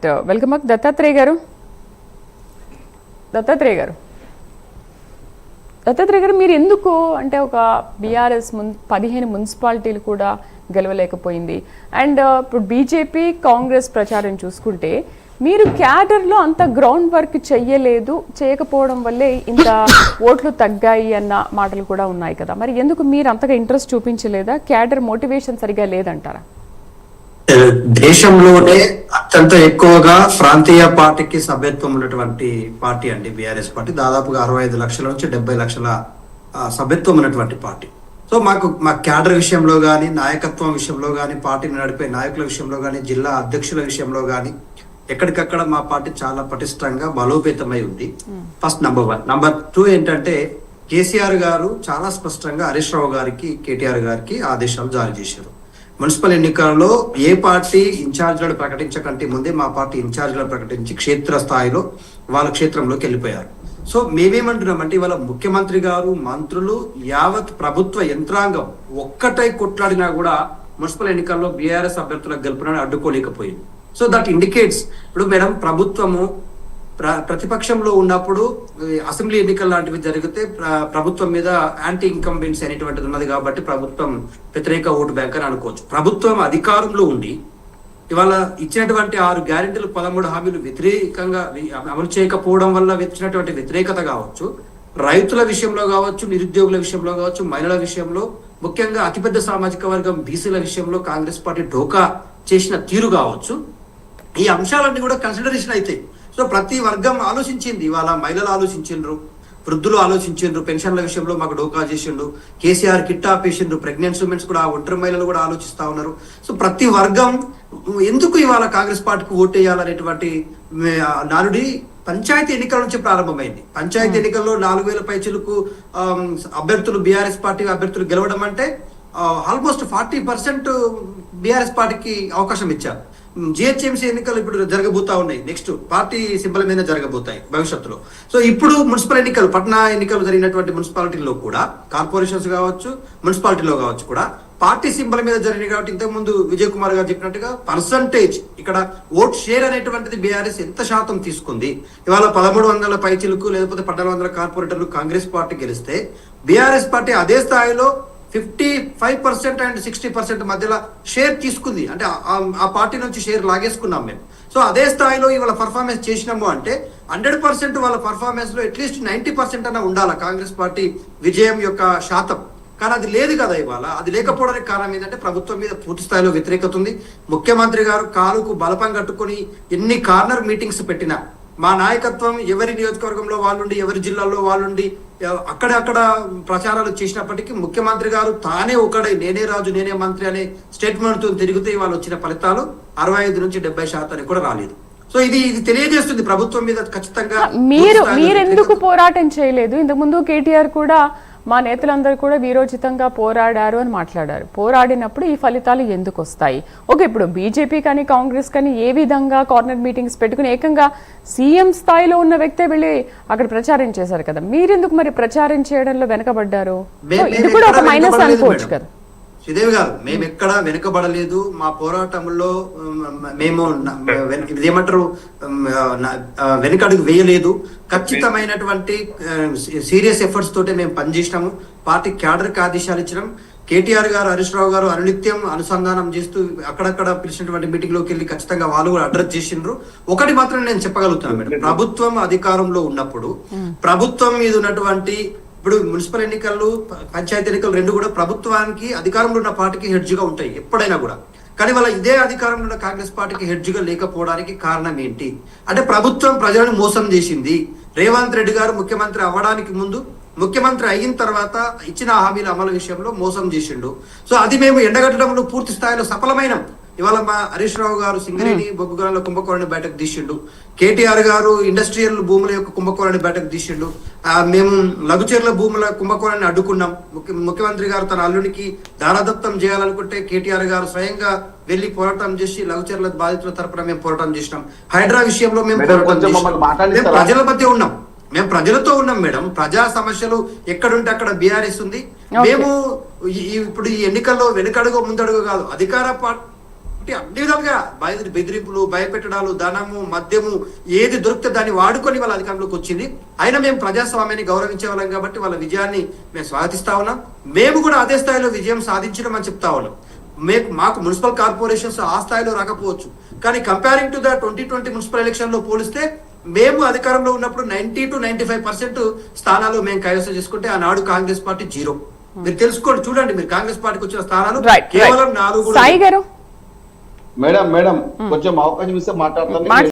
Right, welcome back Dattatreya గారు. దత్తాత్రేయ గారు మీరు ఎందుకు అంటే ఒక బీఆర్ఎస్ 15 మున్సిపాలిటీలు కూడా గెలవలేకపోయింది అండ్ ఇప్పుడు బీజేపీ కాంగ్రెస్ ప్రచారం చూసుకుంటే మీరు క్యాడర్లో అంత గ్రౌండ్ వర్క్ చేయకపోవడం వల్లే ఇంత ఓట్లు తగ్గాయి అన్న మాటలు కూడా ఉన్నాయి కదా, మరి ఎందుకు మీరు అంతగా ఇంట్రెస్ట్ చూపించలేదా? క్యాడర్ మోటివేషన్ సరిగా లేదంటారా? దేశంలోనే అత్యంత ఎక్కువగా ప్రాంతీయ పార్టీకి సభ్యత్వం ఉన్నటువంటి పార్టీ అండి బీఆర్ఎస్ పార్టీ. దాదాపుగా 65 లక్షల నుంచి 70 లక్షల సభ్యత్వం ఉన్నటువంటి పార్టీ. సో మా క్యాడర్ విషయంలో కానీ, నాయకత్వం విషయంలో కానీ, పార్టీని నడిపే నాయకుల విషయంలో కానీ, జిల్లా అధ్యక్షుల విషయంలో కానీ ఎక్కడికక్కడ మా పార్టీ చాలా పటిష్టంగా బలోపేతమై ఉంది. First number 1. నంబర్ 2 ఏంటంటే కేసీఆర్ గారు చాలా స్పష్టంగా హరీష్ రావు గారికి, కేటీఆర్ గారికి ఆదేశాలు జారీ చేశారు. మున్సిపల్ ఎన్నికల్లో ఏ పార్టీ ఇన్ఛార్జ్లను ప్రకటించకంటే ముందే మా పార్టీ ఇన్ఛార్జ్లను ప్రకటించి క్షేత్ర స్థాయిలో వాళ్ళ క్షేత్రంలోకి వెళ్ళిపోయారు. సో మేమేమంటున్నామంటే ఇవాళ ముఖ్యమంత్రి గారు, మంత్రులు, యావత్ ప్రభుత్వ యంత్రాంగం ఒక్కటై కొట్లాడినా కూడా మున్సిపల్ ఎన్నికల్లో బీఆర్ఎస్ అభ్యర్థులకు గెలుపునని అడ్డుకోలేకపోయింది. సో దట్ ఇండికేట్స్ ఇప్పుడు మేడం ప్రభుత్వము ప్రతిపక్షంలో ఉన్నప్పుడు అసెంబ్లీ ఎన్నికల లాంటివి జరిగితే ప్రభుత్వం మీద యాంటీ ఇన్కంబెన్సీ అనేటువంటిది ఉన్నది కాబట్టి ప్రభుత్వం వ్యతిరేక ఓటు బ్యాంక్ అని అనుకోవచ్చు. ప్రభుత్వం అధికారంలో ఉండి ఇవాళ ఇచ్చినటువంటి 6 గ్యారెంటీలు 13 హామీలు వ్యతిరేకంగా అమలు చేయకపోవడం వల్ల వచ్చినటువంటి వ్యతిరేకత కావచ్చు, రైతుల విషయంలో కావచ్చు, నిరుద్యోగుల విషయంలో కావచ్చు, మహిళల విషయంలో, ముఖ్యంగా అతిపెద్ద సామాజిక వర్గం బీసీల విషయంలో కాంగ్రెస్ పార్టీ ఢోకా చేసిన తీరు కావచ్చు, ఈ అంశాలన్నీ కూడా కన్సిడరేషన్ అయితే. సో ప్రతి వర్గం ఆలోచించింది. ఇవాళ మహిళలు ఆలోచించిండ్రు, వృద్ధులు ఆలోచించిండ్రు, పెన్షన్ల విషయంలో మాకు డోకా చేసిండు, కేసీఆర్ కిట్ ఆపేసిండ్రు, ప్రెగ్నెంట్ ఉమెన్స్ కూడా, ఒంటరి మహిళలు కూడా ఆలోచిస్తా ఉన్నారు. సో ప్రతి వర్గం ఎందుకు ఇవాళ కాంగ్రెస్ పార్టీకి ఓటేయాలనేటువంటి నానుడి పంచాయతీ ఎన్నికల నుంచి ప్రారంభమైంది. పంచాయతీ ఎన్నికల్లో 4000 పైచిలకు అభ్యర్థులు, బీఆర్ఎస్ పార్టీ అభ్యర్థులు గెలవడం అంటే ఆల్మోస్ట్ 40% బీఆర్ఎస్ పార్టీకి అవకాశం ఇచ్చారు. జిహెచ్ఎంసీ ఎన్నికలు ఇప్పుడు జరగబోతా ఉన్నాయి, నెక్స్ట్ పార్టీ సింబల్ మీద జరగబోతాయి భవిష్యత్తులో. సో ఇప్పుడు మున్సిపల్ ఎన్నికలు, పట్టణ ఎన్నికలు జరిగినటువంటి మున్సిపాలిటీలో కూడా, కార్పొరేషన్స్ కావచ్చు, మున్సిపాలిటీలో కావచ్చు కూడా పార్టీ సింబల్ మీద జరిగినాయి. కాబట్టి ఇంతకు ముందు విజయ్ కుమార్ గారు చెప్పినట్టుగా పర్సంటేజ్ ఇక్కడ ఓట్ షేర్ అనేటువంటిది బీఆర్ఎస్ ఎంత శాతం తీసుకుంది. ఇవాళ 1300 పైచిలకు లేకపోతే 1400 కార్పొరేటర్లు కాంగ్రెస్ పార్టీ గెలిస్తే బీఆర్ఎస్ పార్టీ అదే స్థాయిలో 55% అండ్ 60% మధ్యలో షేర్ తీసుకుంది. అంటే ఆ పార్టీ నుంచి షేర్ లాగేసుకున్నాం మేము. సో అదే స్థాయిలో ఇవాళ పర్ఫార్మెన్స్ చేసినాము అంటే 100% వాళ్ళ పర్ఫార్మెన్స్ లో అట్లీస్ట్ 90% అన్న ఉండాలి కాంగ్రెస్ పార్టీ విజయం యొక్క శాతం. కానీ అది లేదు కదా ఇవాళ. అది లేకపోవడానికి కారణం ఏంటంటే ప్రభుత్వం మీద పూర్తి స్థాయిలో వ్యతిరేకత ఉంది. ముఖ్యమంత్రి గారు కాలుకు బలపం కట్టుకుని ఎన్ని కార్నర్ మీటింగ్స్ పెట్టినా, మా నాయకత్వం ఎవరి నియోజకవర్గంలో వాళ్ళుండి, ఎవరి జిల్లాల్లో వాళ్ళుండి అక్కడక్కడ ప్రచారాలు చేసినప్పటికీ ముఖ్యమంత్రి గారు తానే ఒకడే, నేనే రాజు నేనే మంత్రి అనే స్టేట్మెంట్ తో తిరిగితే ఇవాళ వచ్చిన ఫలితాలు 65 నుంచి 70% కూడా రాలేదు. సో ఇది తెలియజేస్తుంది ప్రభుత్వం మీద ఖచ్చితంగా. మీరెందుకు పోరాటం చేయలేదు? ఇంతకుముందు కేటీఆర్ కూడా మా నేతలందరూ కూడా వీరోచితంగా పోరాడారు అని మాట్లాడారు. పోరాడినప్పుడు ఈ ఫలితాలు ఎందుకు వస్తాయి? ఓకే, ఇప్పుడు బీజేపీ కానీ కాంగ్రెస్ కానీ ఏ విధంగా కార్నర్ మీటింగ్స్ పెట్టుకుని ఏకంగా సీఎం స్థాయిలో ఉన్న వ్యక్తే వెళ్ళి అక్కడ ప్రచారం చేశారు కదా, మీరెందుకు మరి ప్రచారం చేయడంలో వెనకబడ్డారు? ఇది కూడా ఒక మైనస్ అనుకోవచ్చు కదా. శ్రీదేవి గారు, మేము ఎక్కడా వెనుకబడలేదు. మా పోరాటంలో మేము ఇదేమంటారు వెనుకడుగు వేయలేదు. ఖచ్చితమైనటువంటి సీరియస్ ఎఫర్ట్స్ తోటే మేము పనిచేసినాము. పార్టీ క్యాడర్కి ఆదేశాలు ఇచ్చినాం. కేటీఆర్ గారు, హరీష్ రావు గారు అనునిత్యం అనుసంధానం చేస్తూ అక్కడక్కడ పిలిచినటువంటి మీటింగ్ లోకి వెళ్ళి ఖచ్చితంగా వాళ్ళు కూడా అడ్రస్ చేసిండ్రు. ఒకటి మాత్రం నేను చెప్పగలుగుతున్నాను మేడం, ప్రభుత్వం అధికారంలో ఉన్నప్పుడు ప్రభుత్వం మీద ఉన్నటువంటి, ఇప్పుడు మున్సిపల్ ఎన్నికలు, పంచాయతీ ఎన్నికలు రెండు కూడా ప్రభుత్వానికి అధికారంలో ఉన్న పార్టీకి హెడ్జ్గా ఉంటాయి ఎప్పుడైనా కూడా. కానీ వాళ్ళ ఇదే అధికారంలో ఉన్న కాంగ్రెస్ పార్టీకి హెడ్జ్గా లేకపోవడానికి కారణం ఏంటి అంటే ప్రభుత్వం ప్రజలను మోసం చేసింది. రేవంత్ రెడ్డి గారు ముఖ్యమంత్రి అవ్వడానికి ముందు, ముఖ్యమంత్రి అయిన తర్వాత ఇచ్చిన హామీల అమలు విషయంలో మోసం చేసిండు. సో అది మేము ఎండగట్టడంలో పూర్తి స్థాయిలో సఫలమైనం. ఇవాళ మా హరీష్ రావు గారు సింగరేణి బొగ్గుగనుల కుంభకోణాన్ని బయటకు తీసిండు, కేటీఆర్ గారు ఇండస్ట్రియల్ భూముల యొక్క కుంభకోణాన్ని బయటకు తీసిండు, మేము లఘుచర్ల భూముల కుంభకోణాన్ని అడ్డుకున్నాం. ముఖ్యమంత్రి గారు తన అల్లునికి దారాదత్తం చేయాలనుకుంటే కేటీఆర్ గారు స్వయంగా వెళ్లి పోరాటం చేసి లఘుచర్ల బాధితుల తరపున మేము పోరాటం చేసినాం. హైడ్రా విషయంలో మేము ప్రజల మధ్య ఉన్నాం, మేము ప్రజలతో ఉన్నాం మేడం. ప్రజా సమస్యలు ఎక్కడుంటే అక్కడ బీఆర్ఎస్ ఉంది. మేము ఇప్పుడు ఈ ఎన్నికల్లో వెనుకడుగు ముందడుగు కాదు, అధికార పార్టీ పార్టీ అన్ని విధాలుగా బెదిరింపులు, భయపెట్టడాలు, ధనము, మద్యము ఏది దొరికితే దాన్ని వాడుకొని వాళ్ళ అధికారంలోకి వచ్చింది. అయినా మేము ప్రజాస్వామ్యాన్ని గౌరవించే వాళ్ళం కాబట్టి వాళ్ళ విజయాన్ని మేము స్వాగతిస్తా ఉన్నాం. మేము కూడా అదే స్థాయిలో విజయం సాధించడం అని చెప్తా ఉన్నాం. మాకు మున్సిపల్ కార్పొరేషన్స్ ఆ స్థాయిలో రాకపోవచ్చు, కానీ comparing to the 2020 municipal election లో పోలిస్తే మేము అధికారంలో ఉన్నప్పుడు 90 to 95% స్థానాలు మేము కైవసం చేసుకుంటే ఆనాడు కాంగ్రెస్ పార్టీ 0. మీరు తెలుసుకోండి, చూడండి, మీరు కాంగ్రెస్ పార్టీకి వచ్చిన స్థానాలు కేవలం 4. సాయి గారు మేడం కొంచెం అవకాశం ఇస్తే మాట్లాడతాను.